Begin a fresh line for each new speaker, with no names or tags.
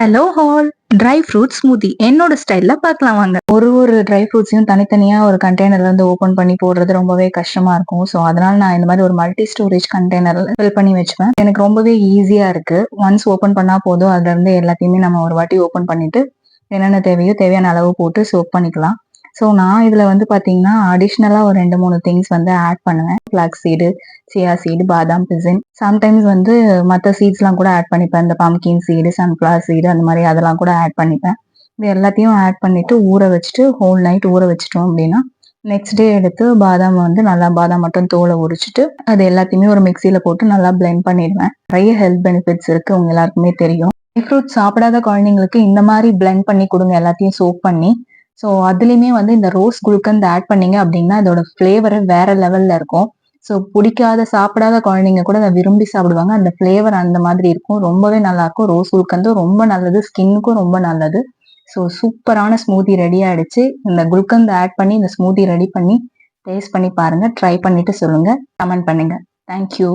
Hello hall. Dry fruit smoothie என்னோட ஸ்டைல்ல பார்க்கலாம் வாங்க. ஒரு ட்ரை ஃப்ரூட்ஸையும் தனித்தனியா ஒரு கண்டெய்னர்ல இருந்து ஓபன் பண்ணி போடுறது ரொம்பவே கஷ்டமா இருக்கும். ஸோ அதனால நான் இந்த மாதிரி ஒரு மல்டி ஸ்டோரேஜ் கண்டெய்னர்ல ஃபில் பண்ணி வச்சுப்பேன். எனக்கு ரொம்பவே ஈஸியா இருக்கு. ஒன்ஸ் ஓபன் பண்ணா போதும், அதுல இருந்து எல்லாத்தையுமே நம்ம ஒரு வாட்டி ஓபன் பண்ணிட்டு என்னென்ன தேவையோ தேவையான அளவு போட்டு சோக் பண்ணிக்கலாம். ஸோ நான் இதுல வந்து பாத்தீங்கன்னா அடிஷ்னலா ஒரு 2, 3 திங்ஸ் வந்து ஆட் பண்ணுவேன். ஃபிளாக்ஸ் சீடு, சியா சீடு, பாதாம் பிசின், சம்டைம்ஸ் வந்து மற்ற சீட்ஸ்லாம் கூட ஆட் பண்ணிப்பேன். இந்த பம்கின் சீடு, சன்ஃபிளவர் சீடு அந்த மாதிரி அதெல்லாம் கூட ஆட் பண்ணிப்பேன். இது எல்லாத்தையும் ஆட் பண்ணிட்டு ஊற வச்சுட்டு ஹோல் நைட் ஊற வச்சிட்டோம் அப்படின்னா நெக்ஸ்ட் டே எடுத்து பாதாம் வந்து நல்லா பாதாம் மட்டும் தோலை உரிச்சிட்டு அது எல்லாத்தையுமே ஒரு மிக்சியில போட்டு நல்லா பிளெண்ட் பண்ணிடுவேன். நிறைய ஹெல்த் பெனிஃபிட்ஸ் இருக்கு, உங்க எல்லாருக்குமே தெரியும். ட்ரை ஃப்ரூட் சாப்பிடாத குழந்தைங்களுக்கு இந்த மாதிரி பிளெண்ட் பண்ணி கொடுங்க, எல்லாத்தையும் சோக் பண்ணி. ஸோ அதுலயுமே வந்து இந்த ரோஸ் குல்கந்த் ஆட் பண்ணீங்க அப்படின்னா அதோட ஃபிளேவர் வேற லெவல்ல இருக்கும். ஸோ பிடிக்காத சாப்பிடாத குழந்தைங்க கூட அதை விரும்பி சாப்பிடுவாங்க. அந்த ஃபிளேவர் அந்த மாதிரி இருக்கும், ரொம்பவே நல்லா இருக்கும். ரோஸ் குல்கந்தும் ரொம்ப நல்லது, ஸ்கின்னுக்கும் ரொம்ப நல்லது. ஸோ சூப்பரான ஸ்மூத்தி ரெடி ஆயிடுச்சு. இந்த குல்கந்த் ஆட் பண்ணி இந்த ஸ்மூத்தி ரெடி பண்ணி டேஸ்ட் பண்ணி பாருங்க. ட்ரை பண்ணிட்டு சொல்லுங்க, கமெண்ட் பண்ணுங்க. தேங்க்யூ.